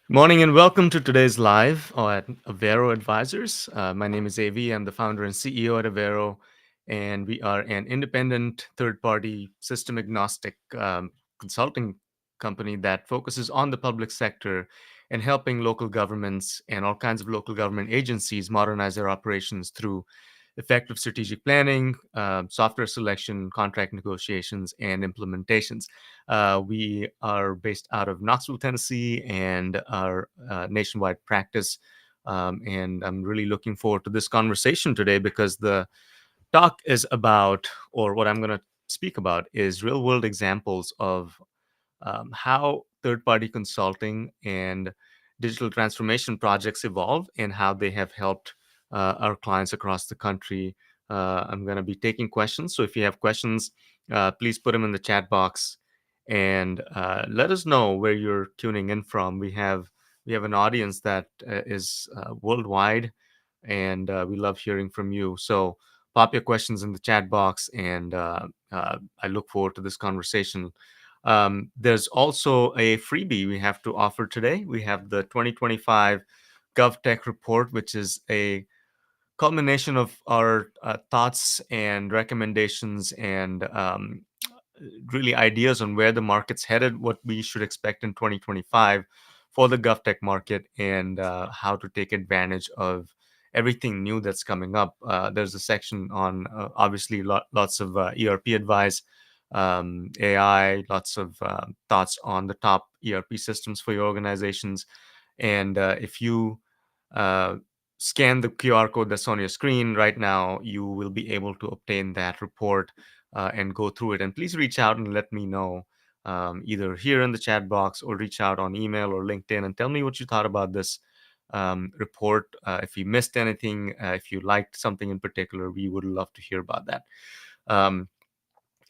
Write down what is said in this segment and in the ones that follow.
Morning and welcome to today's live at Avero Advisors. My name is AV. I'm the founder and CEO at Avero, and we are an independent third-party system agnostic consulting company that focuses on the public sector and helping local governments and all kinds of local government agencies modernize their operations through effective strategic planning, software selection, contract negotiations, and implementations. We are based out of Knoxville, Tennessee, and our nationwide practice. And I'm really looking forward to this conversation today because the talk is about, or what I'm going to speak about, is real world examples of how third party consulting and digital transformation projects evolve and how they have helped our clients across the country. I'm going to be taking questions. So if you have questions, please put them in the chat box and let us know where you're tuning in from. We have an audience that is worldwide, and we love hearing from you. So pop your questions in the chat box, and I look forward to this conversation. There's also a freebie we have to offer today. We have the 2025 GovTech report, which is a culmination of our thoughts and recommendations and really ideas on where the market's headed, what we should expect in 2025 for the GovTech market, and how to take advantage of everything new that's coming up. There's a section on obviously lots of ERP advice, AI, lots of thoughts on the top ERP systems for your organizations. And if you uh, scan the QR code that's on your screen right now, you will be able to obtain that report and go through it. And please reach out and let me know, either here in the chat box or reach out on email or LinkedIn and tell me what you thought about this report. If you missed anything, if you liked something in particular, we would love to hear about that. Um,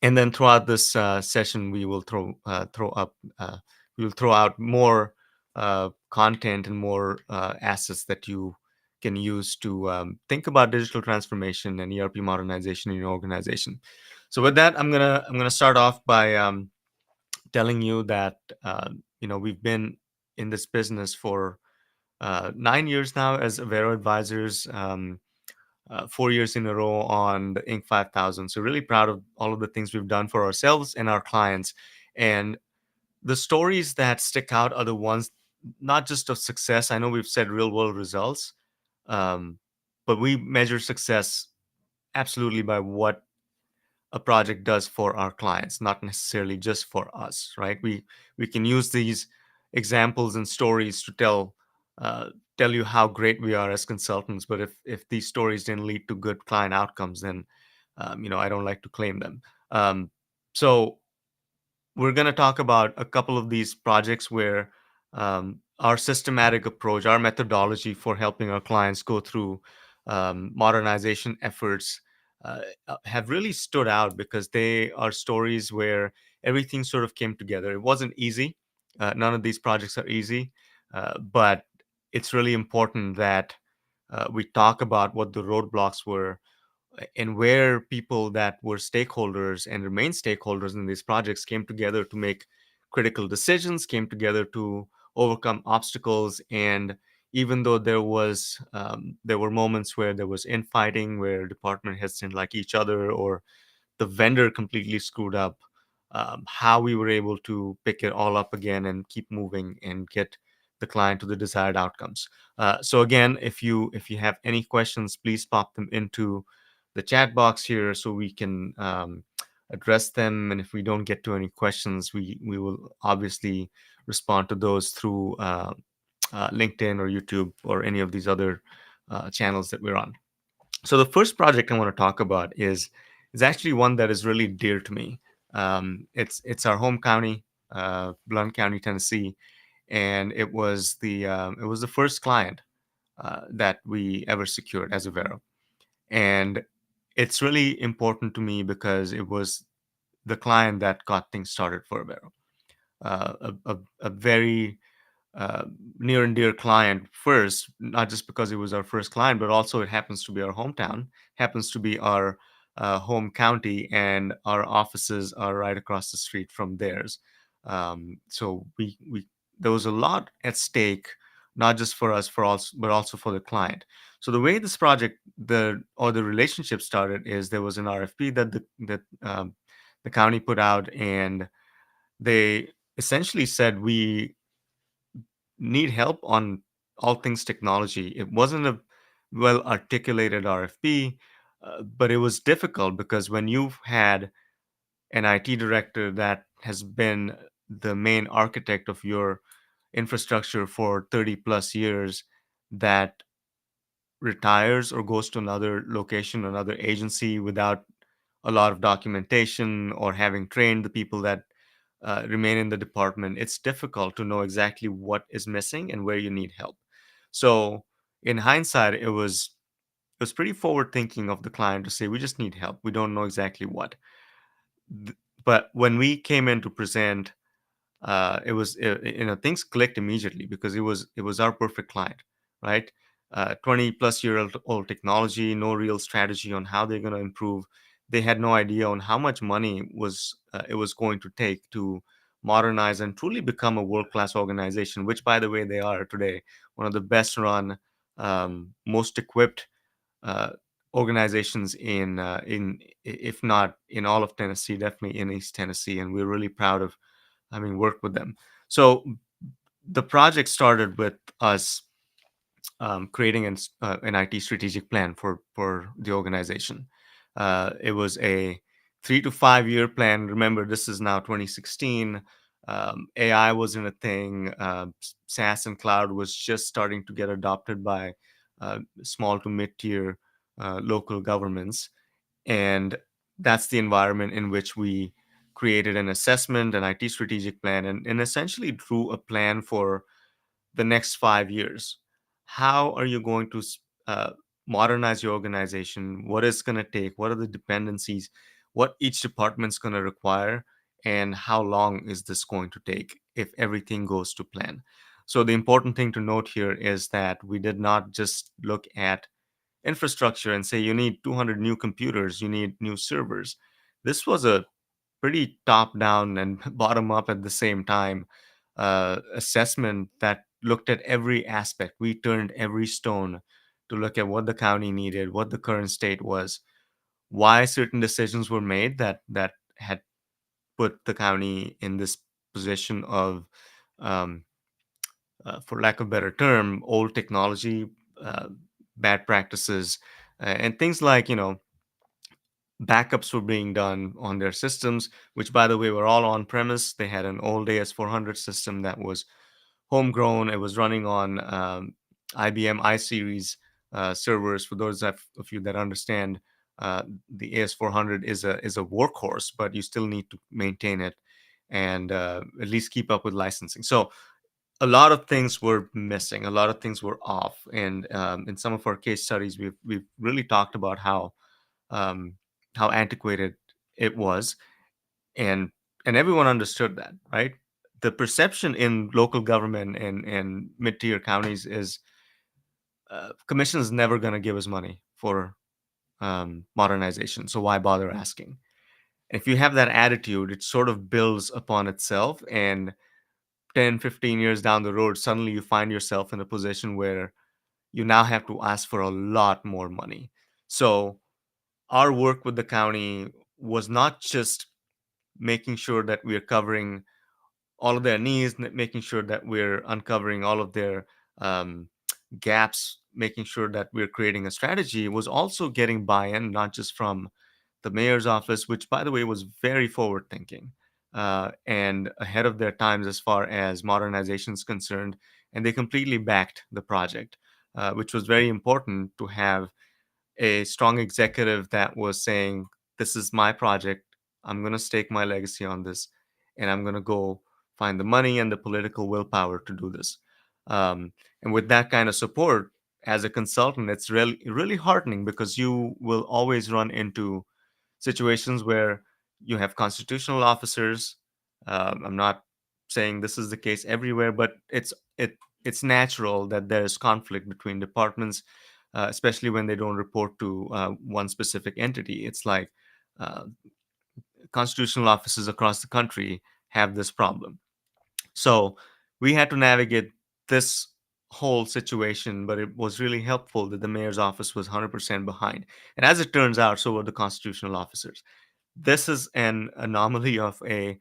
and then throughout this session, we will throw out more content and more assets that you can use to think about digital transformation and ERP modernization in your organization. So with that, I'm gonna start off by telling you that we've been in this business for 9 years now as Avero Advisors. 4 years in a row on the Inc. 5000. So really proud of all of the things we've done for ourselves and our clients. And the stories that stick out are the ones not just of success. I know we've said real world results, um, but we measure success absolutely by what a project does for our clients, not necessarily just for us, right? We can use these examples and stories to uh, tell you how great we are as consultants. But if these stories didn't lead to good client outcomes, then I don't like to claim them. So we're going to talk about a couple of these projects where our systematic approach, our methodology for helping our clients go through modernization efforts have really stood out because they are stories where everything sort of came together. It wasn't easy. None of these projects are easy, but it's really important that we talk about what the roadblocks were and where people that were stakeholders and remain stakeholders in these projects came together to make critical decisions, came together to overcome obstacles. And even though there were moments where there was infighting, where department heads didn't like each other, or the vendor completely screwed up, how we were able to pick it all up again and keep moving and get the client to the desired outcomes. So again, if you have any questions, please pop them into the chat box here so we can address them. And if we don't get to any questions, we will obviously respond to those through LinkedIn or YouTube or any of these other channels that we're on. So the first project I want to talk about is actually one that is really dear to me. It's our home county, Blount County, Tennessee, and it was the first client that we ever secured as a Vero. And it's really important to me because it was the client that got things started for Avero. A very uh, near and dear client first, not just because it was our first client, but also it happens to be our hometown, happens to be our home county, and our offices are right across the street from theirs. So there was a lot at stake, not just for us, for also, but also for the client. So the way this project, the relationship started, is there was an RFP that the county put out, and they essentially said, we need help on all things technology. It wasn't a well articulated RFP, but it was difficult because when you've had an IT director that has been the main architect of your infrastructure for 30 plus years, that retires or goes to another location, another agency, without a lot of documentation or having trained the people that remain in the department, it's difficult to know exactly what is missing and where you need help. So, in hindsight, it was pretty forward thinking of the client to say, we just need help. We don't know exactly what. But when we came in to present, things clicked immediately because it was our perfect client, right? 20 plus year old technology, no real strategy on how they're going to improve. They had no idea on how much money it was going to take to modernize and truly become a world class organization, which, by the way, they are today. One of the best run, most equipped uh, organizations if not in all of Tennessee, definitely in East Tennessee, and we're really proud of having worked with them. So the project started with us creating an IT strategic plan for the organization. It was a 3 to 5 year plan. Remember, this is now 2016. AI wasn't a thing. SaaS and cloud was just starting to get adopted by small to mid tier local governments, and that's the environment in which we created an assessment, an IT strategic plan, and essentially drew a plan for the next 5 years. How are you going to modernize your organization? What is going to take? What are the dependencies? What each department's going to require? And how long is this going to take if everything goes to plan? So, the important thing to note here is that we did not just look at infrastructure and say, you need 200 new computers, you need new servers. This was a pretty top down and bottom up at the same time assessment that looked at every aspect. We turned every stone to look at what the county needed, what the current state was, why certain decisions were made that had put the county in this position of, um, for lack of a better term, old technology, uh, bad practices, and things like, backups were being done on their systems, which, by the way, were all on premise. They had an old AS400 system that was homegrown. It was running on IBM iSeries servers. For those of you that understand, the AS400 is a workhorse, but you still need to maintain it and at least keep up with licensing. So a lot of things were missing. A lot of things were off. And in some of our case studies, we've really talked about um, how antiquated it was, and everyone understood that, right? The perception in local government and mid-tier counties is commission is never going to give us money for modernization, so why bother asking? If you have that attitude, it sort of builds upon itself, and 10, 15 years down the road, suddenly you find yourself in a position where you now have to ask for a lot more money. So our work with the county was not just making sure that we're covering all of their needs, making sure that we're uncovering all of their um, gaps, making sure that we're creating a strategy, was also getting buy-in, not just from the mayor's office, which, by the way, was very forward thinking and ahead of their times as far as modernization is concerned. And they completely backed the project, which was very important to have a strong executive that was saying, this is my project. I'm going to stake my legacy on this, and I'm going to go find the money and the political willpower to do this. And with that kind of support as a consultant, it's really, really heartening because you will always run into situations where you have constitutional officers. I'm not saying this is the case everywhere, but it's natural that there's conflict between departments, especially when they don't report to one specific entity. It's like uh, constitutional offices across the country have this problem. So we had to navigate this whole situation, but it was really helpful that the mayor's office was 100% behind. And as it turns out, so were the constitutional officers. This is an anomaly of a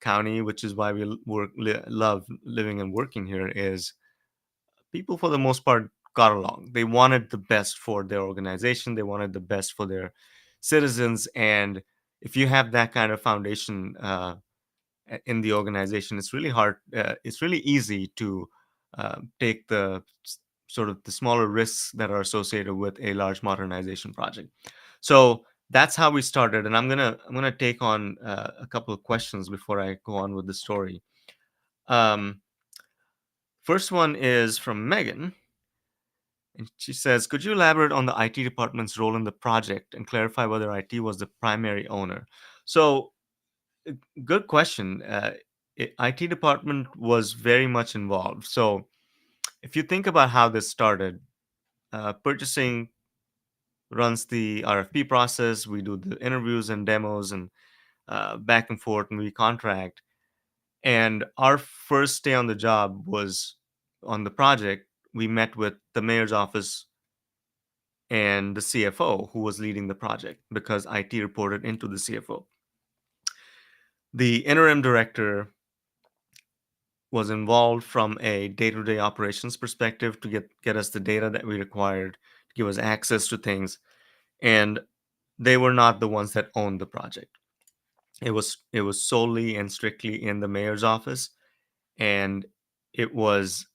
county, which is why we love living and working here, is people for the most part got along. They wanted the best for their organization, they wanted the best for their citizens. And if you have that kind of foundation in the organization, it's really hard. It's really easy to take the sort of the smaller risks that are associated with a large modernization project. So that's how we started, and I'm gonna take on a couple of questions before I go on with the story. Um, First one is from Megan, and she says, "Could you elaborate on the IT department's role in the project and clarify whether IT was the primary owner?" So good question. IT department was very much involved. So if you think about how this started, purchasing runs the RFP process. We do the interviews and demos and back and forth, and we contract. And our first day on the job was on the project. We met with the mayor's office and the CFO who was leading the project because IT reported into the CFO. The interim director was involved from a day-to-day operations perspective to get us the data that we required to give us access to things, and they were not the ones that owned the project. It was solely and strictly in the mayor's office, and it was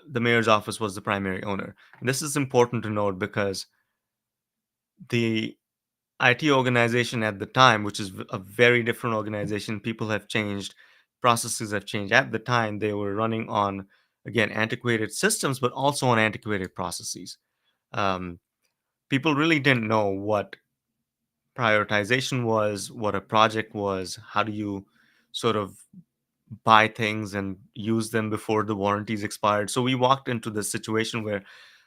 the mayor's office was the primary owner. And this is important to note because the IT organization at the time, which is a very different organization, people have changed, processes have changed. At the time, they were running on, again, antiquated systems, but also on antiquated processes. Um, People really didn't know what prioritization was, what a project was, how do you sort of buy things and use them before the warranties expired. So we walked into this situation where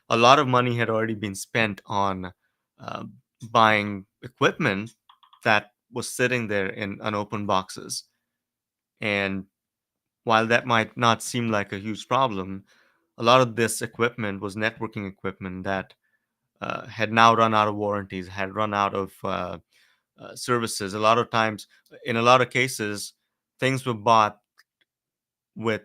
a lot of money had already been spent on uh, buying equipment that was sitting there in unopened boxes. And while that might not seem like a huge problem, a lot of this equipment was networking equipment that had now run out of warranties, had run out of services. A lot of times, in a lot of cases, things were bought with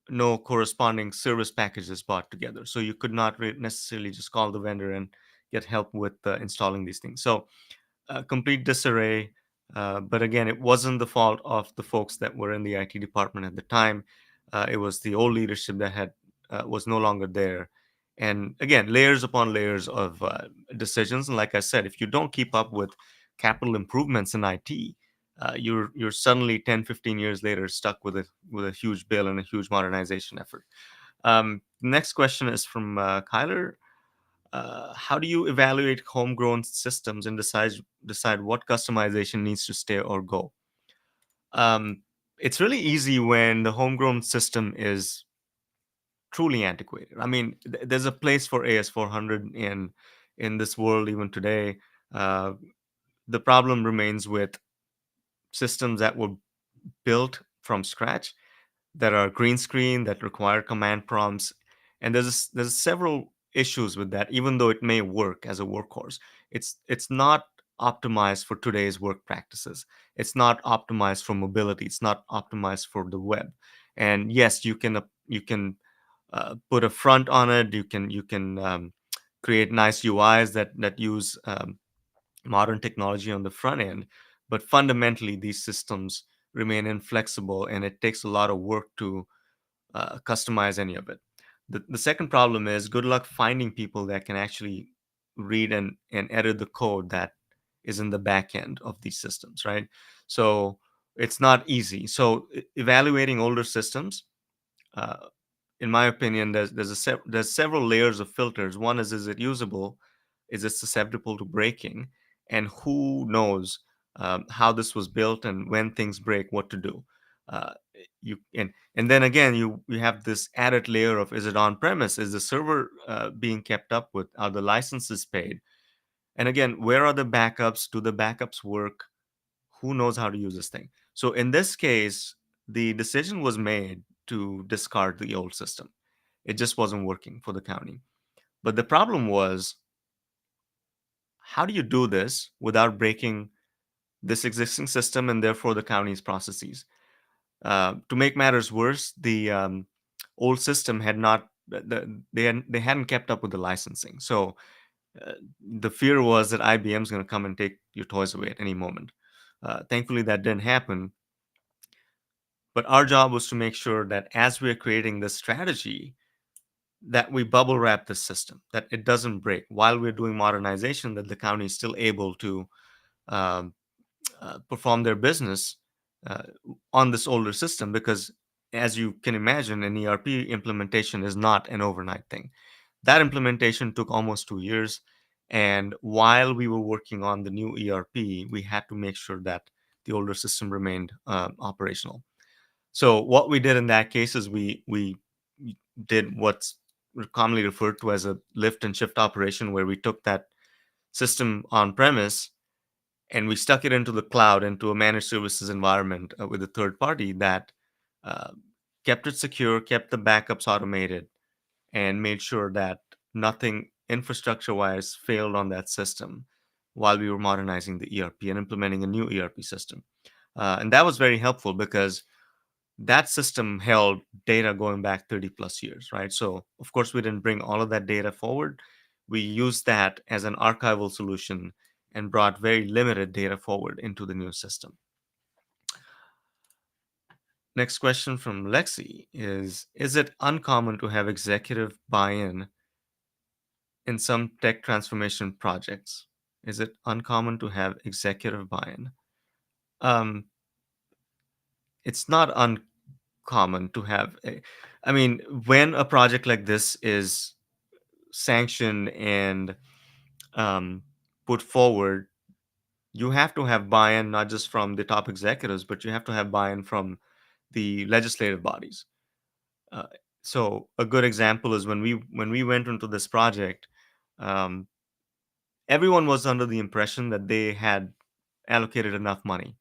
no corresponding service packages bought together. So you could not necessarily just call the vendor and get help with installing these things. So complete disarray. But again, it wasn't the fault of the folks that were in the IT department at the time. It was the old leadership that had was no longer there. And again, layers upon layers of decisions. And like I said, if you don't keep up with capital improvements in IT, you're suddenly 10, 15 years later stuck with a huge bill and a huge modernization effort. Next question is from Kyler. How do you evaluate homegrown systems and decide what customization needs to stay or go? Um, it's really easy when the homegrown system is truly antiquated. I mean, there's a place for AS400 in this world even today. Uh, the problem remains with systems that were built from scratch that are green screen that require command prompts, and there's several issues with that. Even though it may work as a workhorse, it's not optimized for today's work practices. It's not optimized for mobility. It's not optimized for the web. And yes, you can put a front on it. You can create nice UIs that use modern technology on the front end, but fundamentally these systems remain inflexible, and it takes a lot of work to customize any of it. The second problem is good luck finding people that can actually read and edit the code that is in the back end of these systems, right? So it's not easy. So evaluating older systems, uh, in my opinion, there's several layers of filters. One is it usable? Is it susceptible to breaking? And who knows how this was built and when things break, what to do? You and then again, you have this added layer of, is it on premise? Is the server being kept up with? Are the licenses paid? And again, where are the backups? Do the backups work? Who knows how to use this thing? So in this case, the decision was made to discard the old system. It just wasn't working for the county. But the problem was, how do you do this without breaking this existing system and therefore the county's processes? To make matters worse, the old system had not they hadn't kept up with the licensing. So the fear was that IBM's going to come and take your toys away at any moment. Thankfully, that didn't happen. But our job was to make sure that as we're creating this strategy, that we bubble wrap the system, that it doesn't break while we're doing modernization, that the county is still able to um, perform their business uh, on this older system. Because as you can imagine, an ERP implementation is not an overnight thing. That implementation took almost 2 years. And while we were working on the new ERP, we had to make sure that the older system remained operational. So what we did in that case is we did what's commonly referred to as a lift and shift operation, where we took that system on premise and we stuck it into the cloud, into a managed services environment with a third party that uh, kept it secure, kept the backups automated, and made sure that nothing infrastructure wise failed on that system while we were modernizing the ERP and implementing a new ERP system. And that was very helpful because that system held data going back 30 plus years, right? So, of course, we didn't bring all of that data forward. We used that as an archival solution and brought very limited data forward into the new system. Next question from Lexi is it uncommon to have executive buy in some tech transformation projects? Is it uncommon to have executive buy in? Um, it's not uncommon to have I mean, when a project like this is sanctioned and um, put forward, you have to have buy-in not just from the top executives, but you have to have buy-in from the legislative bodies. Uh, so a good example is when we went into this project, um, everyone was under the impression that they had allocated enough money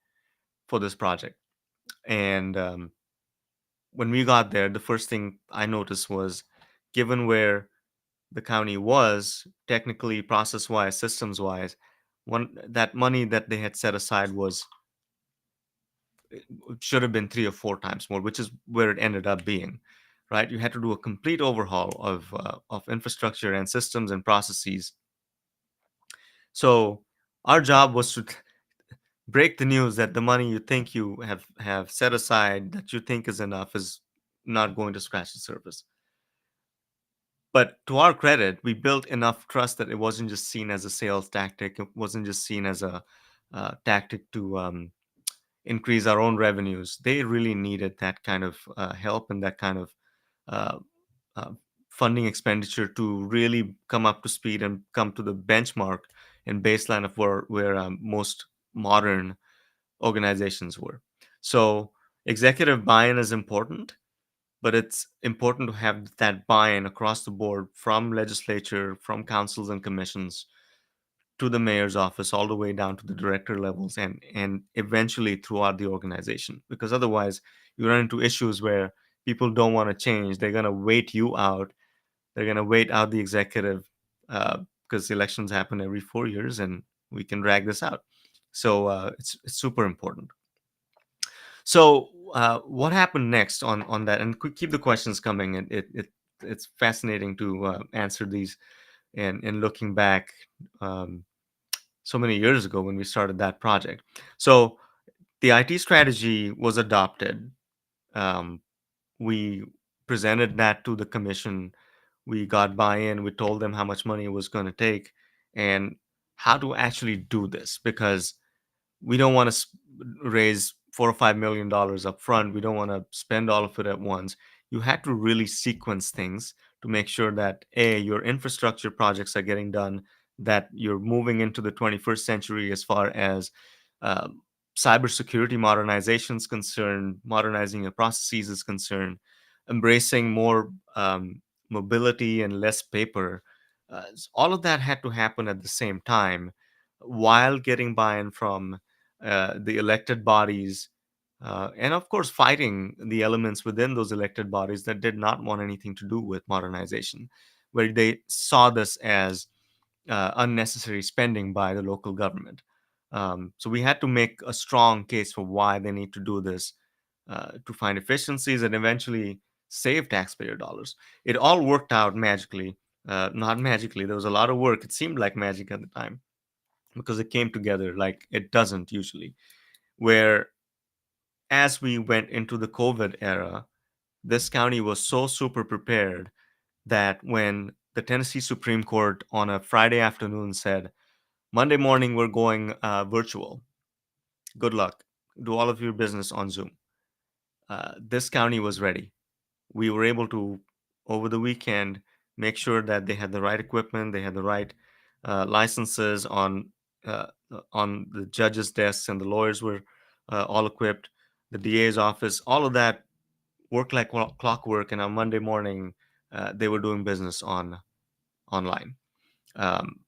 for this project, and when we got there, the first thing I noticed was, given where the county was technically, process wise, systems wise, one that money that they had set aside was should have been 3 or 4 times more, which is where it ended up being. Right, you had to do a complete overhaul of infrastructure and systems and processes. So our job was to break the news that the money you think you have set aside, that you think is enough, is not going to scratch the surface. But to our credit, we built enough trust that it wasn't just seen as a sales tactic. It wasn't just seen as a tactic to increase our own revenues. They really needed that kind of help and that kind of uh, uh, funding expenditure to really come up to speed and come to the benchmark and baseline of where most modern organizations were. So executive buy-in is important, but it's important to have that buy-in across the board, from legislature, from councils and commissions, to the mayor's office, all the way down to the director levels, and eventually throughout the organization. Because otherwise you run into issues where people don't want to change. They're going to wait you out. They're going to wait out the executive, because elections happen every 4 years and we can drag this out. So it's super important. So, what happened next on that? And keep the questions coming. And it's fascinating to answer these. And looking back, um, so many years ago when we started that project. So the IT strategy was adopted. Um, we presented that to the commission. We got buy-in. We told them how much money it was going to take and how to actually do this, because we don't want to raise $4 or $5 million up front. We don't want to spend all of it at once. You had to really sequence things to make sure that your infrastructure projects are getting done, that you're moving into the 21st century as far as um, cybersecurity modernization is concerned, modernizing your processes is concerned, embracing more mobility and less paper. All of that had to happen at the same time while getting buy-in from the elected bodies, and of course, fighting the elements within those elected bodies that did not want anything to do with modernization, where they saw this as unnecessary spending by the local government. So we had to make a strong case for why they need to do this to find efficiencies and eventually save taxpayer dollars. It all worked out magically. Not magically, there was a lot of work. It seemed like magic at the time because it came together like it doesn't usually. Where as we went into the COVID era, this county was so super prepared that when the Tennessee Supreme Court on a Friday afternoon said, Monday morning, we're going virtual. Good luck. Do all of your business on Zoom. This county was ready. We were able to, over the weekend, make sure that they had the right equipment, they had the right licenses on the judges' desks, and the lawyers were all equipped. The DA's office, all of that worked like clockwork. And on Monday morning, they were doing business online. Um,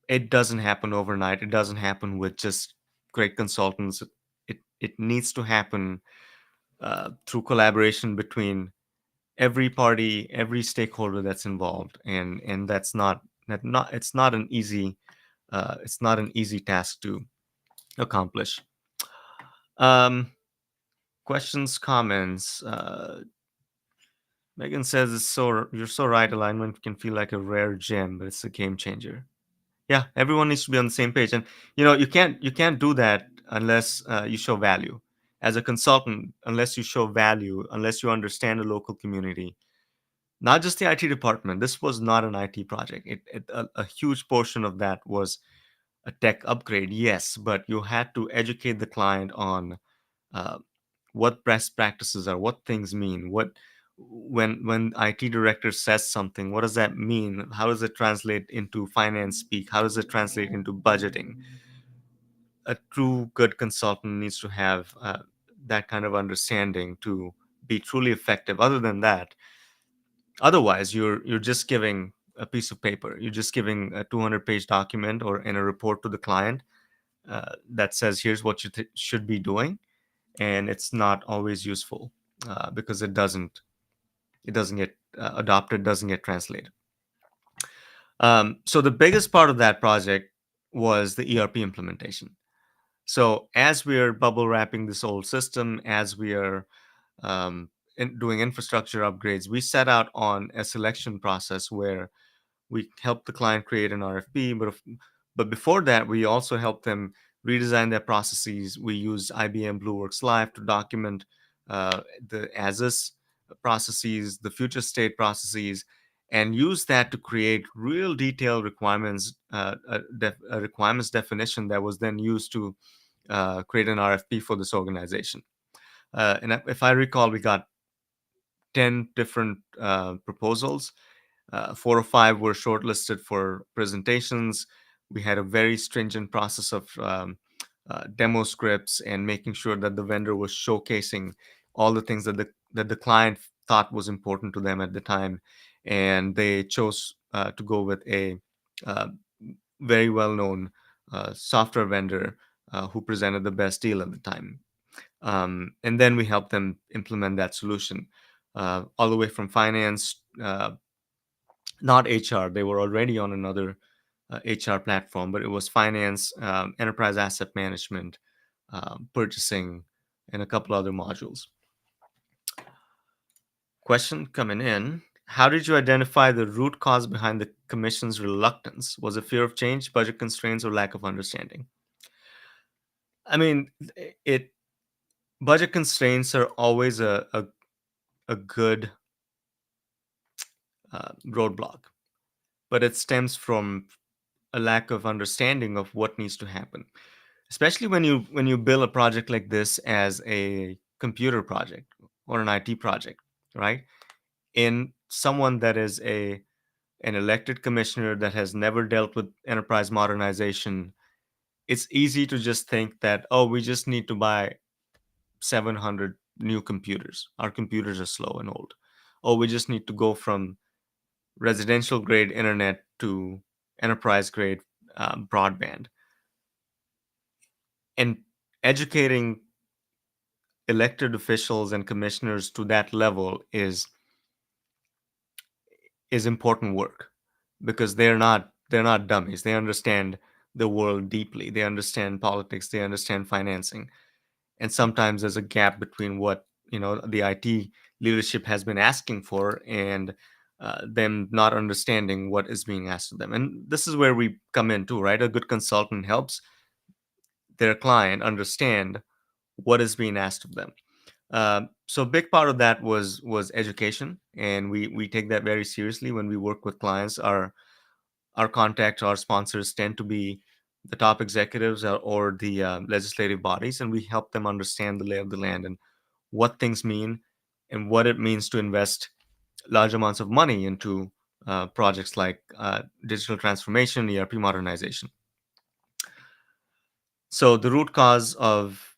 it doesn't happen overnight. It doesn't happen with just great consultants. It needs to happen through collaboration between every party, every stakeholder that's involved, and that's not it's not an easy task to accomplish. Um, questions, comments. Megan says it's so you're so right. Alignment can feel like a rare gem, but it's a game changer. Yeah, everyone needs to be on the same page, and you can't do that unless you show value. As a consultant, unless you show value, unless you understand the local community, not just the IT department. This was not an IT project. A huge portion of that was a tech upgrade, yes, but you had to educate the client on uh, what best practices are, what things mean, what when IT director says something, what does that mean? How does it translate into finance speak? How does it translate into budgeting? A true good consultant needs to have that kind of understanding to be truly effective. Other than that, otherwise you're just giving a piece of paper. You're just giving a 200-page document or in a report to the client that says here's what you should be doing, and it's not always useful because it doesn't get adopted, doesn't get translated. So the biggest part of that project was the ERP implementation. So as we are bubble wrapping this old system, as we are doing infrastructure upgrades, we set out on a selection process where we help the client create an RFP, but before that, we also help them redesign their processes. We use IBM BlueWorks Live to document the as-is processes, the future state processes, and use that to create real detailed requirements, a requirements definition that was then used to create an RFP for this organization. And if I recall, we got 10 different proposals. 4 or 5 were shortlisted for presentations. We had a very stringent process of demo scripts and making sure that the vendor was showcasing all the things that the client thought was important to them at the time, and they chose to go with a uh, very well-known software vendor who presented the best deal at the time. And then we helped them implement that solution all the way from finance, not HR. They were already on another HR platform, but it was finance, enterprise asset management, purchasing, and a couple other modules. Question coming in. How did you identify the root cause behind the commission's reluctance? Was it fear of change, budget constraints, or lack of understanding? I mean, it budget constraints are always a good roadblock, but it stems from a lack of understanding of what needs to happen, especially when you build a project like this as a computer project or an IT project, right? In someone that is an elected commissioner that has never dealt with enterprise modernization, it's easy to just think that, oh, we just need to buy 700 new computers. Our computers are slow and old. Oh, we just need to go from residential grade internet to enterprise grade broadband. And educating elected officials and commissioners to that level is important work, because they're not dummies. They understand the world deeply. They understand politics. They understand financing. And sometimes there's a gap between what the IT leadership has been asking for and them not understanding what is being asked of them. And this is where we come in too, right? A good consultant helps their client understand what is being asked of them. So a big part of that was education, and we take that very seriously when we work with clients. Our contacts, our sponsors tend to be the top executives or the legislative bodies, and we help them understand the lay of the land and what things mean and what it means to invest large amounts of money into projects like digital transformation, ERP modernization. So the root cause of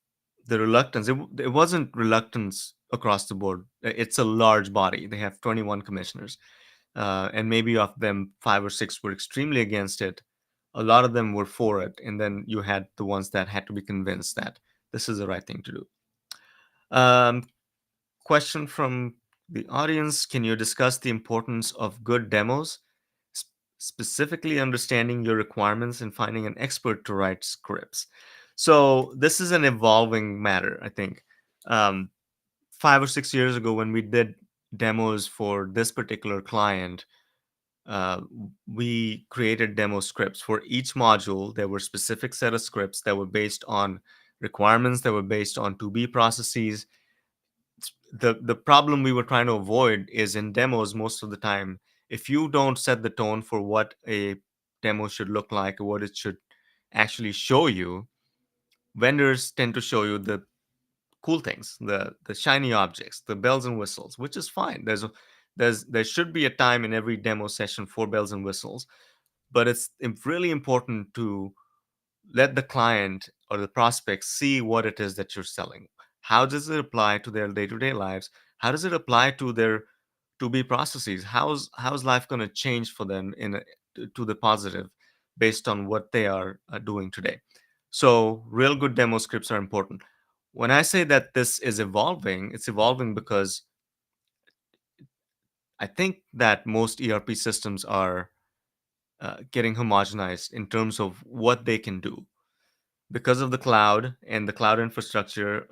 the reluctance, it wasn't reluctance across the board. It's a large body. They have 21 commissioners, and maybe of them, five or six were extremely against it. A lot of them were for it, and then you had the ones that had to be convinced that this is the right thing to do. Um, Question from the audience: can you discuss the importance of good demos, s- specifically understanding your requirements and finding an expert to write scripts? So this is an evolving matter, I think. Um, 5 or 6 years ago, when we did demos for this particular client, uh, we created demo scripts for each module. There were specific set of scripts that were based on requirements, that were based on to be processes. The problem we were trying to avoid is in demos, most of the time, if you don't set the tone for what a demo should look like or what it should actually show you, vendors tend to show you the cool things, the shiny objects, the bells and whistles, which is fine. There should be a time in every demo session for bells and whistles, but it's really important to let the client or the prospect see what it is that you're selling. How does it apply to their day-to-day lives? How does it apply to their to be processes? How's life going to change for them to the positive based on what they are doing today? So real good demo scripts are important. When I say that this is evolving, it's evolving because I think that most ERP systems are getting homogenized in terms of what they can do because of the cloud and the cloud infrastructure.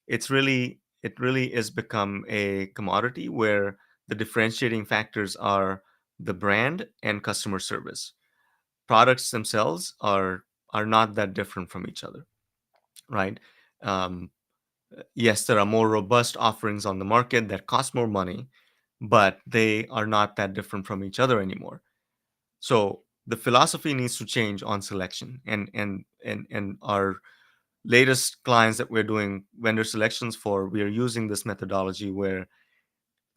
It really is become a commodity where the differentiating factors are the brand and customer service. Products themselves are not that different from each other, right? um, yes, there are more robust offerings on the market that cost more money, but they are not that different from each other anymore. So the philosophy needs to change on selection, and our latest clients that we're doing vendor selections for, we are using this methodology where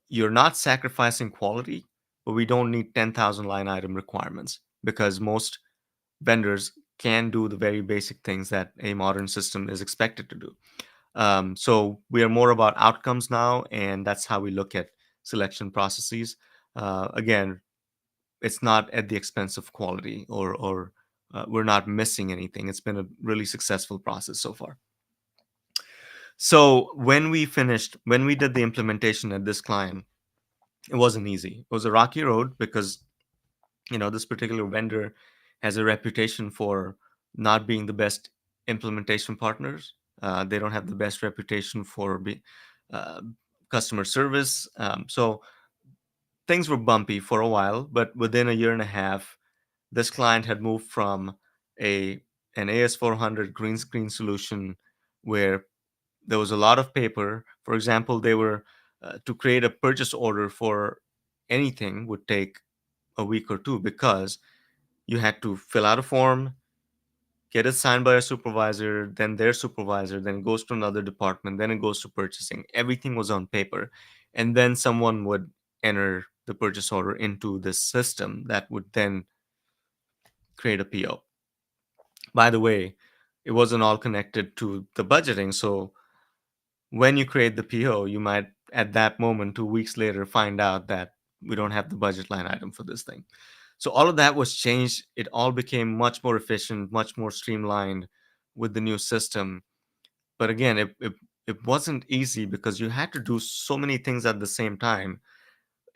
you're not sacrificing quality, but we don't need 10,000 line item requirements because most vendors can do the very basic things that a modern system is expected to do. So we are more about outcomes now, and that's how we look at selection processes. Again, it's not at the expense of quality, or we're not missing anything. It's been a really successful process so far. So when we did the implementation at this client, it wasn't easy. It was a rocky road because this particular vendor has a reputation for not being the best implementation partners. They don't have the best reputation for uh, customer service. So things were bumpy for a while, but within a year and a half, this client had moved from a an AS400 green screen solution where there was a lot of paper. For example, they were to create a purchase order for anything would take a week or two because you had to fill out a form, get it signed by a supervisor, then their supervisor, then it goes to another department, then it goes to purchasing. Everything was on paper. And then someone would enter the purchase order into this system that would then create a PO. By the way, it wasn't all connected to the budgeting. So when you create the PO, you might at that moment, 2 weeks later, find out that we don't have the budget line item for this thing. So all of that was changed. It all became much more efficient, much more streamlined with the new system. But again, it wasn't easy because you had to do so many things at the same time.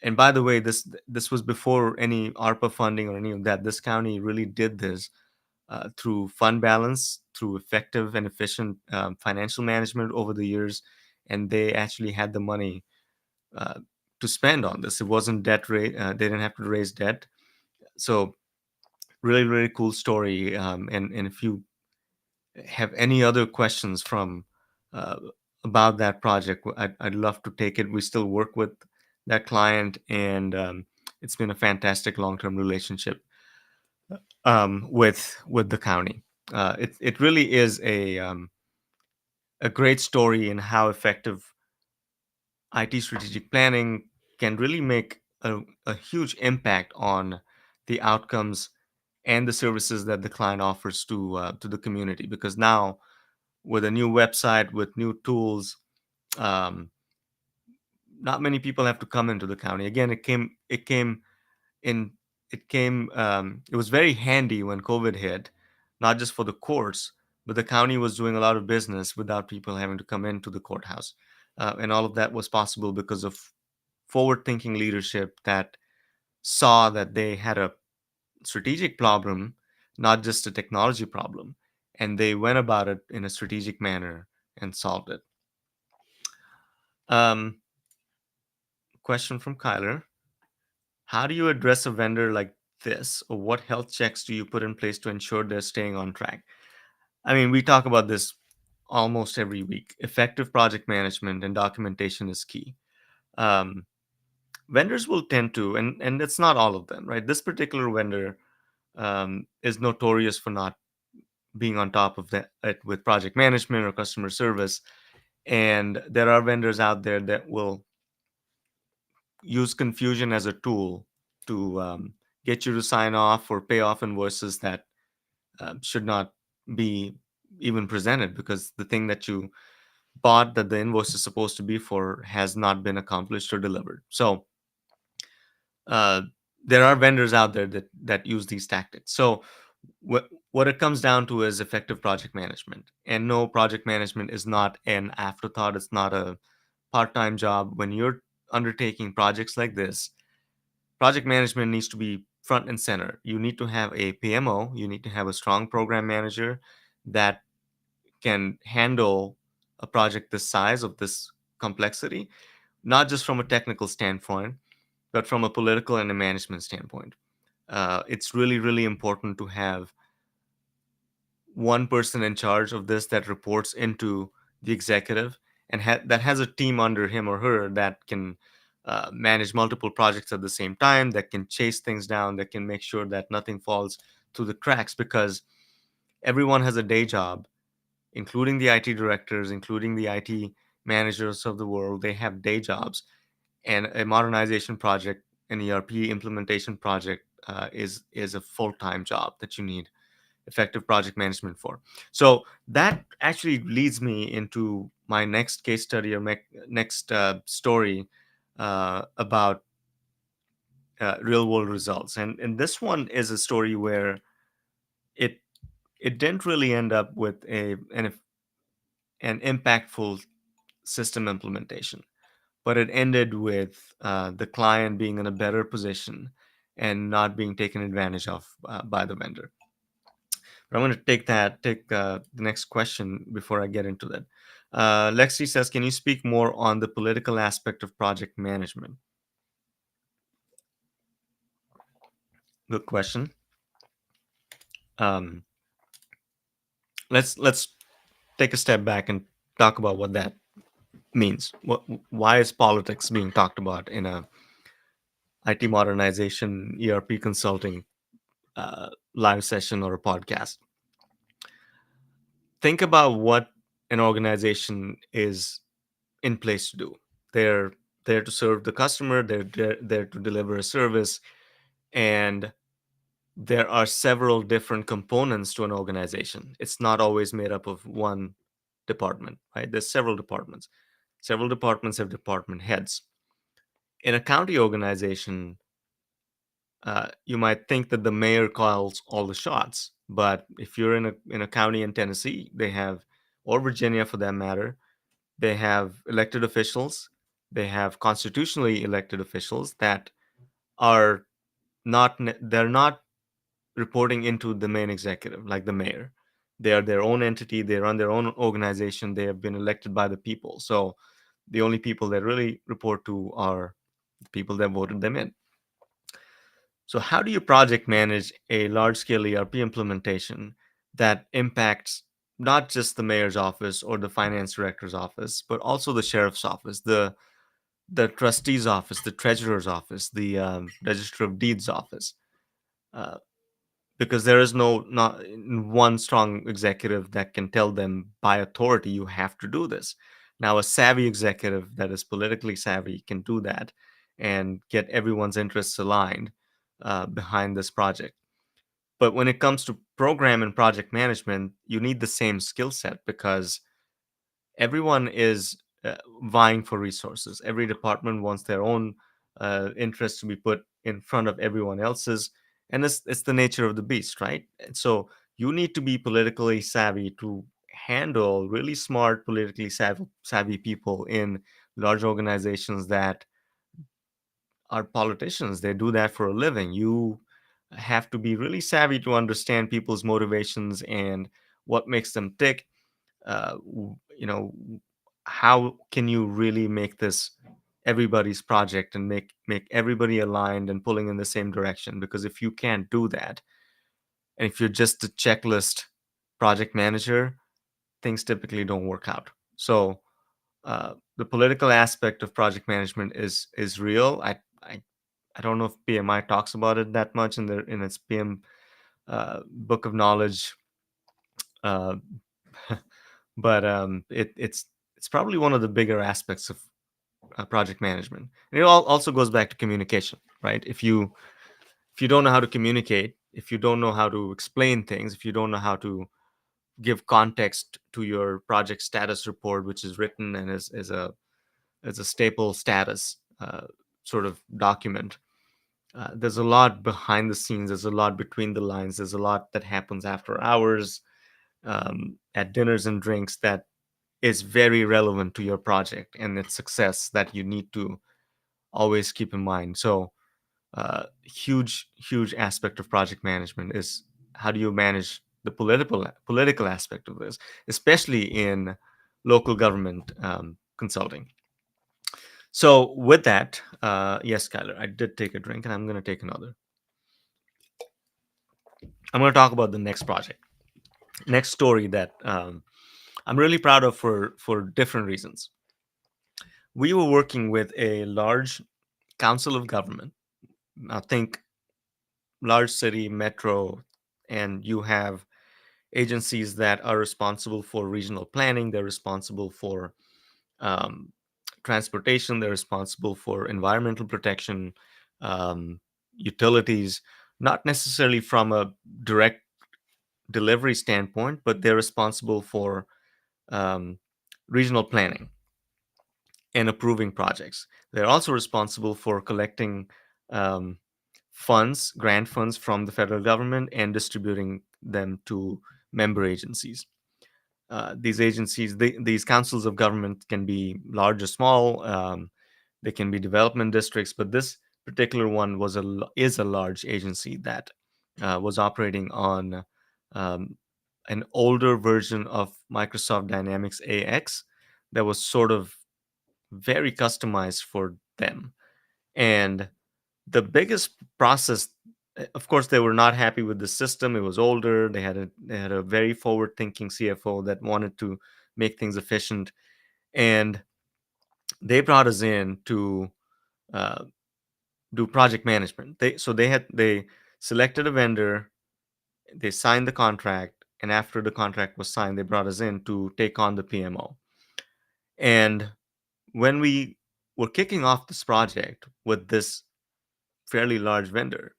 And by the way, this was before any ARPA funding or any of that. This county really did this through fund balance, through effective and efficient financial management over the years, and they actually had the money uh, to spend on this. It wasn't they didn't have to raise debt. So really, really cool story. And if you have any other questions from uh, about that project, I'd love to take it. We still work with that client, and it's been a fantastic long-term relationship with the county. It really is a great story in how effective IT strategic planning can really make a huge impact on the outcomes and the services that the client offers to the community. Because now, with a new website, with new tools, um, not many people have to come into the county. Again, in it was very handy when COVID hit, not just for the courts, but the county was doing a lot of business without people having to come into the courthouse. And all of that was possible because of forward thinking leadership that saw that they had a strategic problem, not just a technology problem. And they went about it in a strategic manner and solved it. Um, Question from Kyler. How do you address a vendor like this, or what health checks do you put in place to ensure they're staying on track? I mean, we talk about this almost every week. Effective project management and documentation is key. Um, Vendors will tend to, and it's not all of them, right? This particular vendor is notorious for not being on top of it with project management or customer service. And there are vendors out there that will use confusion as a tool to get you to sign off or pay off invoices that should not be even presented, because the thing that you bought that the invoice is supposed to be for has not been accomplished or delivered. So uh, there are vendors out there that use these tactics. So what it comes down to is effective project management. And no, project management is not an afterthought. It's not a part-time job. When you're undertaking projects like this, project management needs to be front and center. You need to have a PMO. You need to have a strong program manager that can handle a project this size, of this complexity, not just from a technical standpoint, but from a political and a management standpoint. It's really, really important to have one person in charge of this that reports into the executive, and that has a team under him or her that can manage multiple projects at the same time, that can chase things down, that can make sure that nothing falls through the cracks, because everyone has a day job, including the IT directors, including the IT managers of the world. They have day jobs, and a modernization project, an ERP implementation project, is a full-time job that you need effective project management for. So that actually leads me into my next case study, or next story about real world results. And this one is a story where it it didn't really end up with an impactful system implementation, but it ended with the client being in a better position and not being taken advantage of by the vendor. But I'm going to take the next question before I get into that. Lexi says, "Can you speak more on the political aspect of project management?" Good question. Um, let's take a step back and talk about what that means. Why is politics being talked about in a IT modernization, ERP consulting live session or a podcast? Think about what an organization is in place to do. They're there to serve the customer, there to deliver a service, and there are several different components to an organization. It's not always made up of one department, right? There's several departments. Several departments have department heads. In a county organization, you might think that the mayor calls all the shots, but if you're in a county in Tennessee, they have, or Virginia for that matter, They have elected officials. They have constitutionally elected officials that are they're not reporting into the main executive, like the mayor. They are their own entity. They run their own organization. They have been elected by the people. So the only people that really report to are the people that voted them in. So, how do you project manage a large scale ERP implementation that impacts not just the mayor's office or the finance director's office, but also the sheriff's office, the trustee's office, the treasurer's office, the register of deeds office? Uh, because there is not one strong executive that can tell them by authority you have to do this. Now, a savvy executive that is politically savvy can do that and get everyone's interests aligned behind this project. But when it comes to program and project management, you need the same skill set because everyone is vying for resources. Every department wants their own interests to be put in front of everyone else's, and it's the nature of the beast, right? And so you need to be politically savvy to handle really smart, politically savvy people in large organizations that are politicians. They do that for a living. You have to be really savvy to understand people's motivations and what makes them tick. You know, how can you really make this everybody's project and make everybody aligned and pulling in the same direction? Because if you can't do that, and if you're just a checklist project manager, things typically don't work out. So the political aspect of project management is real. I don't know if PMI talks about it that much in its PM book of knowledge, uh, but it's probably one of the bigger aspects of project management. And it also goes back to communication, right? If you don't know how to communicate, if you don't know how to explain things, if you don't know how to give context to your project status report, which is written and is a staple status sort of document. There's a lot behind the scenes. There's a lot between the lines. There's a lot that happens after hours, at dinners and drinks, that is very relevant to your project and its success that you need to always keep in mind. So, huge aspect of project management is how do you manage the political aspect of this, especially in local government consulting. So, with that, yes, Skylar, I did take a drink, and I'm going to take another. I'm going to talk about the next project, next story that I'm really proud of for different reasons. We were working with a large council of government. I think large city, metro, and you have agencies that are responsible for regional planning. They're responsible for um, transportation. They're responsible for environmental protection, um, utilities. Not necessarily from a direct delivery standpoint, but they're responsible for um, regional planning and approving projects. They're also responsible for collecting um, funds, grant funds from the federal government and distributing them to member agencies. These agencies, these councils of government can be large or small. They can be development districts, but this particular one is a large agency that was operating on um, an older version of Microsoft Dynamics AX that was sort of very customized for them. And the biggest process, of course, they were not happy with the system. It was older. They had a very forward thinking CFO that wanted to make things efficient, and they brought us in to uh, do project management. They selected a vendor, they signed the contract, and after the contract was signed, they brought us in to take on the PMO. And when we were kicking off this project with this fairly large vendor,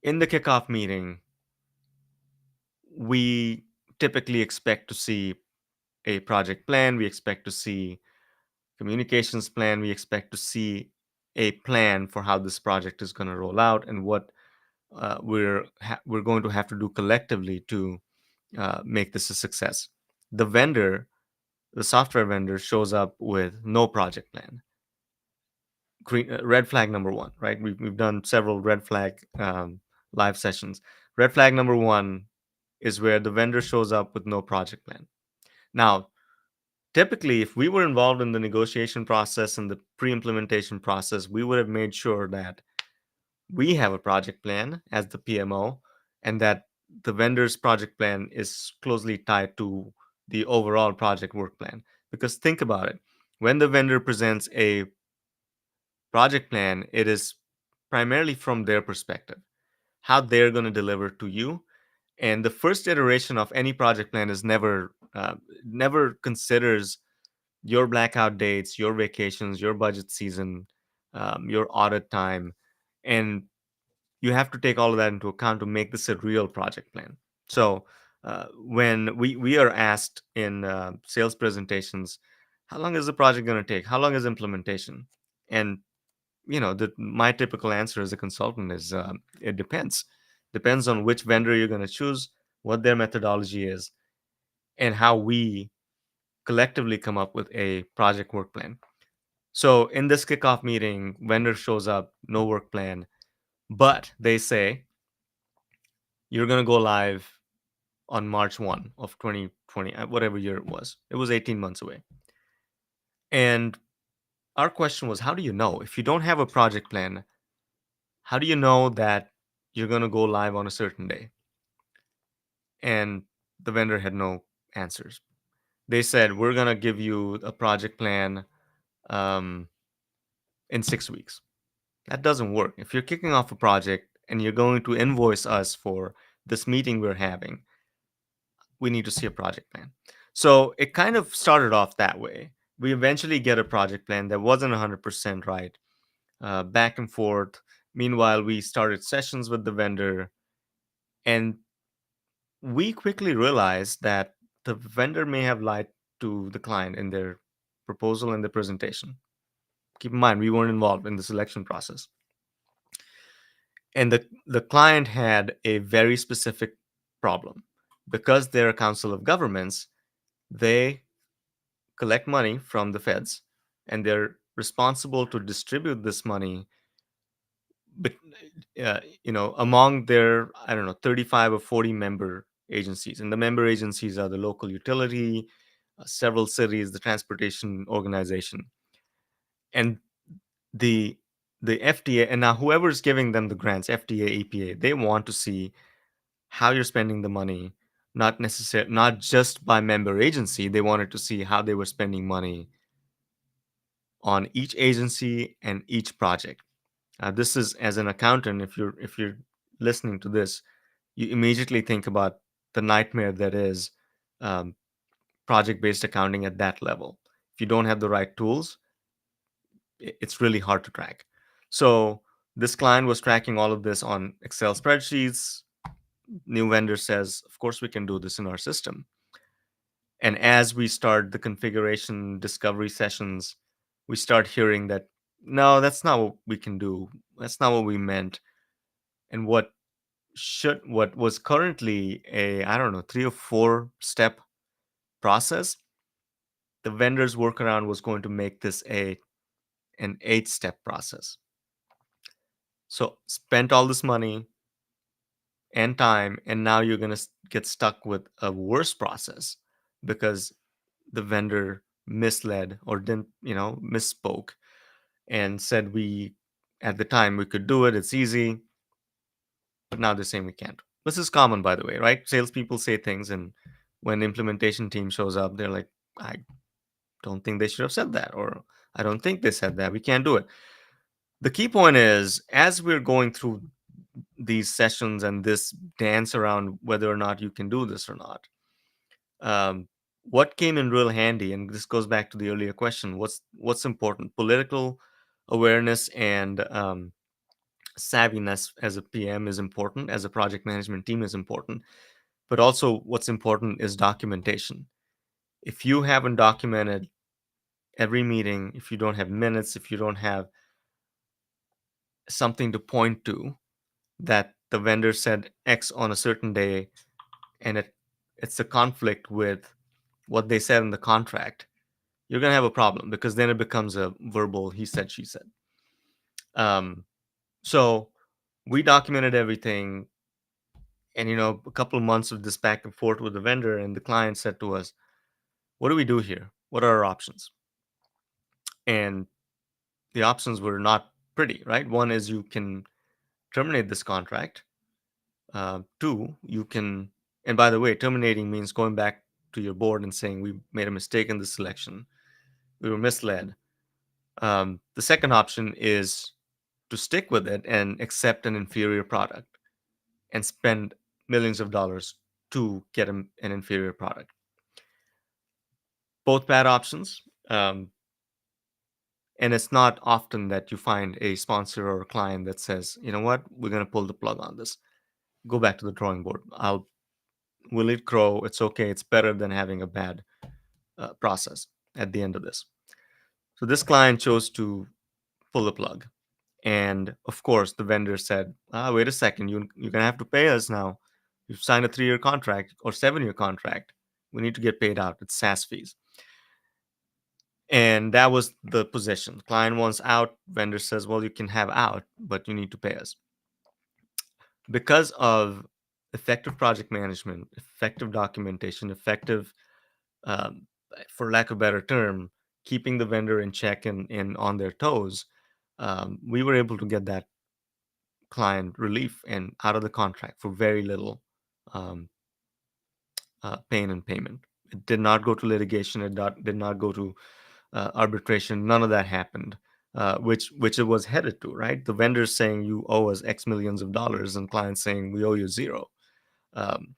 in the kickoff meeting, we typically expect to see a project plan, we expect to see communications plan, we expect to see a plan for how this project is going to roll out and what we're going to have to do collectively to make this a success. The vendor the software vendor shows up with no project plan. Red flag number one, right? We've done several red flag live sessions. Red flag number one is where the vendor shows up with no project plan. Now, typically, if we were involved in the negotiation process and the pre-implementation process, we would have made sure that we have a project plan as the PMO, and that the vendor's project plan is closely tied to the overall project work plan. Because think about it, when the vendor presents a project plan, it is primarily from their perspective, how they're going to deliver to you. And the first iteration of any project plan is never considers your blackout dates, your vacations, your budget season, your audit time, and you have to take all of that into account to make this a real project plan. So when we are asked in sales presentations, how long is the project going to take? How long is implementation? And my typical answer as a consultant is it depends on which vendor you're going to choose, what their methodology is, and how we collectively come up with a project work plan. So in this kickoff meeting, vendor shows up, no work plan, but they say you're going to go live on March 1 of 2020, whatever year it was. It was 18 months away. And our question was, how do you know? If you don't have a project plan, how do you know that you're going to go live on a certain day? And the vendor had no answers. They said, we're going to give you a project plan um, in 6 weeks. That doesn't work. If you're kicking off a project and you're going to invoice us for this meeting we're having, we need to see a project plan. So it kind of started off that way. We eventually get a project plan that wasn't 100% right, back and forth. Meanwhile, we started sessions with the vendor, and we quickly realized that the vendor may have lied to the client in their proposal and the presentation. Keep in mind, we weren't involved in the selection process. And the client had a very specific problem. Because they're a council of governments, they collect money from the feds, and they're responsible to distribute this money but among their, I don't know, 35 or 40 member agencies. And the member agencies are the local utility, several cities, the transportation organization, and the FDA. And now whoever's giving them the grants, FDA, EPA, they want to see how you're spending the money, not just by member agency. They wanted to see how they were spending money on each agency and each project. This is, as an accountant, if you're listening to this, you immediately think about the nightmare that is um, project-based accounting at that level. If you don't have the right tools, it's really hard to track. So this client was tracking all of this on Excel spreadsheets. New vendor says, of course, we can do this in our system. And as we start the configuration discovery sessions, we start hearing that, no, that's not what we can do. That's not what we meant. And what was currently a, I don't know, 3 or 4 step process, the vendor's workaround was going to make this an 8-step process. So spent all this money and time, and now you're going to get stuck with a worse process because the vendor misled or didn't, misspoke and said, we at the time we could do it, it's easy, but now they're saying we can't. This is common, by the way, right? Salespeople say things, and when the implementation team shows up, they're like, I don't think they should have said that, or I don't think they said that. We can't do it. The key point is, as we're going through these sessions and this dance around whether or not you can do this or not, what came in real handy, and this goes back to the earlier question, what's important? Political awareness and savviness as a PM is important, as a project management team is important, but also what's important is documentation. If you haven't documented every meeting, if you don't have minutes, if you don't have something to point to that the vendor said X on a certain day, and it's a conflict with what they said in the contract, you're going to have a problem, because then it becomes a verbal he said, she said. Um, so we documented everything. And, a couple of months of this back and forth with the vendor, and the client said to us, what do we do here? What are our options? And the options were not pretty, right? One is you can terminate this contract. Two, you can, and by the way, terminating means going back to your board and saying, we made a mistake in the selection. We were misled. The second option is to stick with it and accept an inferior product and spend millions of dollars to get an inferior product. Both bad options. And it's not often that you find a sponsor or a client that says, you know what, we're going to pull the plug on this. Go back to the drawing board. Will it grow? It's okay. It's better than having a bad process at the end of this. So this client chose to pull the plug. And of course, the vendor said, wait a second, you're going to have to pay us now. You've signed a 3-year contract or 7-year contract. We need to get paid out. It's SaaS fees. And that was the position. Client wants out. Vendor says, well, you can have out, but you need to pay us. Because of effective project management, effective documentation, effective, um, for lack of a better term, keeping the vendor in check and on their toes, we were able to get that client relief and out of the contract for very little um, pain and payment. It did not go to litigation. Did not go to arbitration. None of that happened, which it was headed to, right? The vendors saying you owe us X millions of dollars, and clients saying we owe you zero. Um,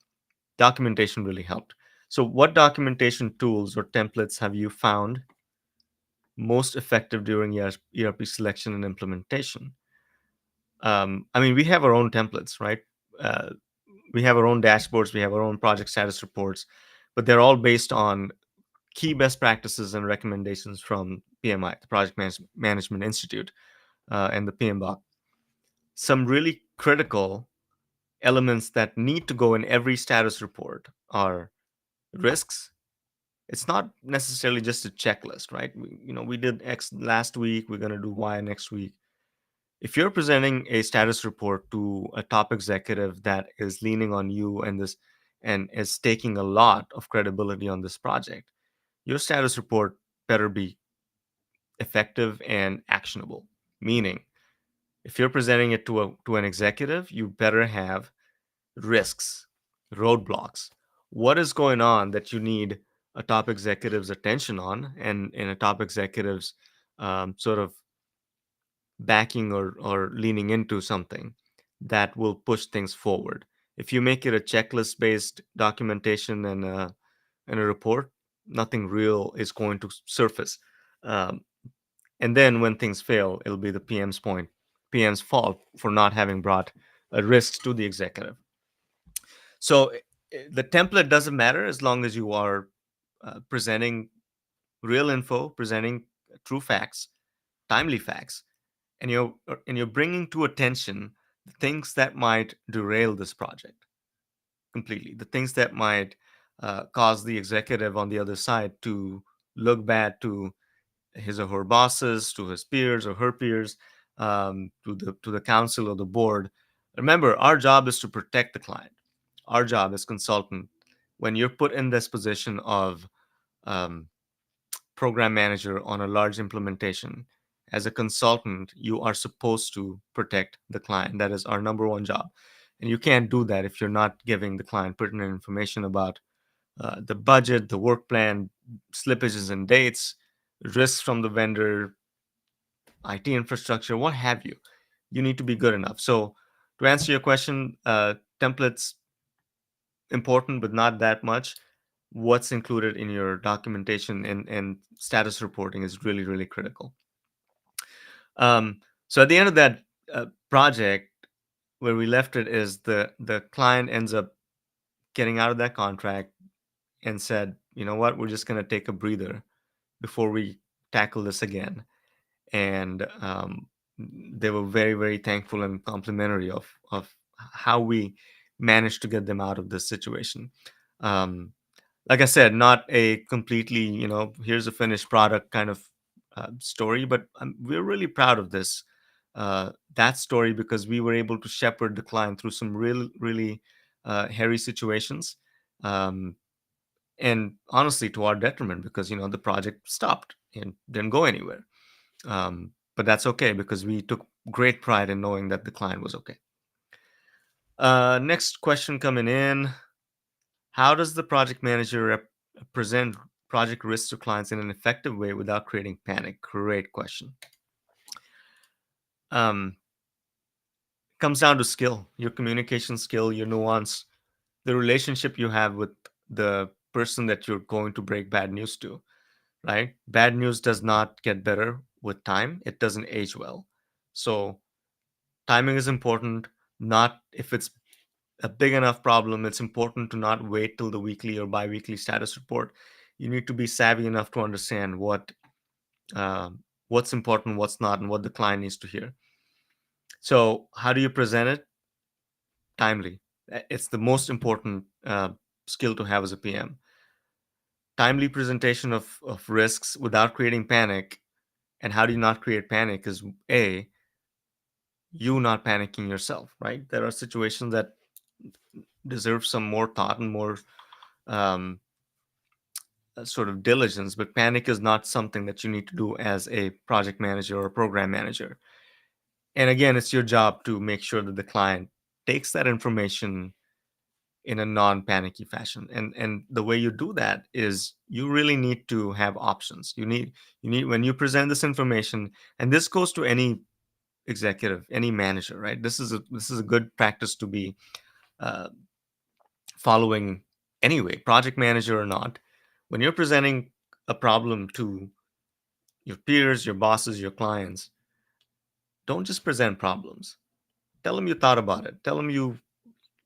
Documentation really helped. So, what documentation tools or templates have you found most effective during ERP selection and implementation? I mean, we have our own templates, right? Uh, we have our own dashboards, we have our own project status reports, but they're all based on key best practices and recommendations from PMI, the Management Institute, and the PMBOK. Some really critical elements that need to go in every status report are risks. It's not necessarily just a checklist, right? We did X last week, we're going to do Y next week. If you're presenting a status report to a top executive that is leaning on you and is taking a lot of credibility on this project, your status report better be effective and actionable. Meaning, if you're presenting it to an executive, you better have risks, roadblocks. What is going on that you need a top executive's attention on, and a top executive's sort of backing or leaning into something that will push things forward. If you make it a checklist based documentation and a report, nothing real is going to surface. Um, and then when things fail, it'll be the PM's fault for not having brought risks to the executive. So the template doesn't matter as long as you are presenting real info, presenting true facts, timely facts, and you're bringing to attention the things that might derail this project completely, the things that might cause the executive on the other side to look bad to his or her bosses, to his peers or her peers, to the council or the board. Remember, our job is to protect the client. Our job as consultant, when you're put in this position of um, program manager on a large implementation, as a consultant, you are supposed to protect the client. That is our number one job. And you can't do that if you're not giving the client pertinent information about the budget, the work plan, slippages and dates, risks from the vendor, IT infrastructure, what have you. You need to be good enough. So, to answer your question, templates important, but not that much. What's included in your documentation and status reporting is really, really critical. So, at the end of that project, where we left it is the client ends up getting out of that contract and said, you know what, we're just going to take a breather before we tackle this again. And they were very, very thankful and complimentary of how we managed to get them out of this situation. Um, Like I said, not a completely, here's a finished product kind of story, but we're really proud of this that story, because we were able to shepherd the client through some really hairy situations, um, and honestly, to our detriment, because the project stopped and didn't go anywhere. But that's okay, because we took great pride in knowing that the client was okay. Next question coming in: how does the project manager present project risks to clients in an effective way without creating panic? Great question. Um, Comes down to skill, your communication skill, your nuance, the relationship you have with the person that you're going to break bad news to, right? Bad news does not get better with time, it doesn't age well. So, timing is important. Not if it's a big enough problem, it's important to not wait till the weekly or bi-weekly status report. You need to be savvy enough to understand what's important, what's not, and what the client needs to hear. So how do you present it? Timely. It's the most important skill to have as a PM. Timely presentation of risks without creating panic. And how do you not create panic is, A, you not panicking yourself, right? There are situations that deserve some more thought and more um, sort of diligence, but panic is not something that you need to do as a project manager or a program manager. And again, it's your job to make sure that the client takes that information in a non-panicky fashion. And the way you do that is you really need to have options. You need when you present this information, and this goes to any executive, any manager, right? This is a good practice to be uh, following anyway, project manager or not. When you're presenting a problem to your peers, your bosses, your clients, don't just present problems. Tell them you thought about it. Tell them you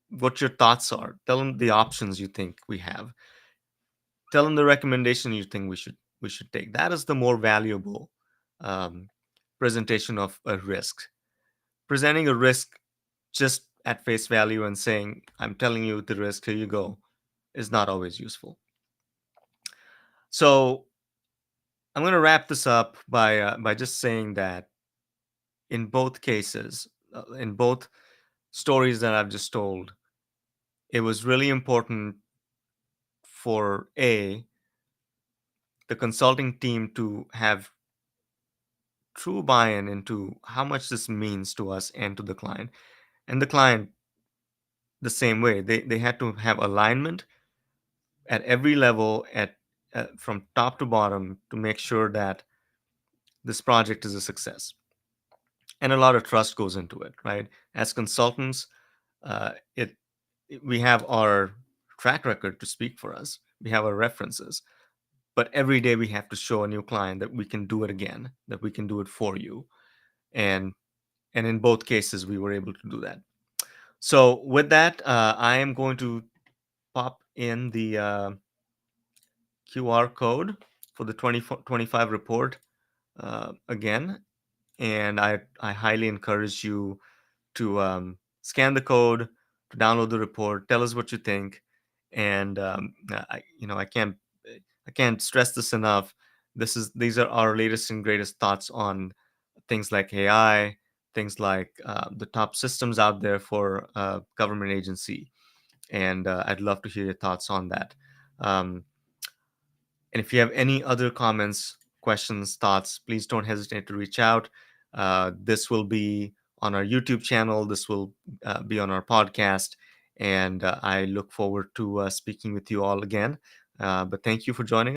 what your thoughts are. Tell them the options you think we have. Tell them the recommendation you think we should take. That is the more valuable um, presentation of a risk. Presenting a risk just at face value and saying, "I'm telling you the risk. Here you go," is not always useful. So I'm going to wrap this up by just saying that in both cases, in both stories that I've just told, it was really important for the consulting team to have true buy-in into how much this means to us and to the client, and the client the same way. They had to have alignment at every level, at from top to bottom, to make sure that this project is a success. And a lot of trust goes into it, right? As consultants, it we have our track record to speak for us. We have our references, but every day we have to show a new client that we can do it again, that we can do it for you, and in both cases we were able to do that. So with that, I am going to pop in the QR code for the 2025 report again, and I highly encourage you to scan the code, to download the report, tell us what you think, and I can't stress this enough. These are our latest and greatest thoughts on things like AI, things like the top systems out there for government agency, and I'd love to hear your thoughts on that. Um, and if you have any other comments, questions, thoughts, please don't hesitate to reach out. This will be on our YouTube channel. This will be on our podcast. And I look forward to speaking with you all again. But thank you for joining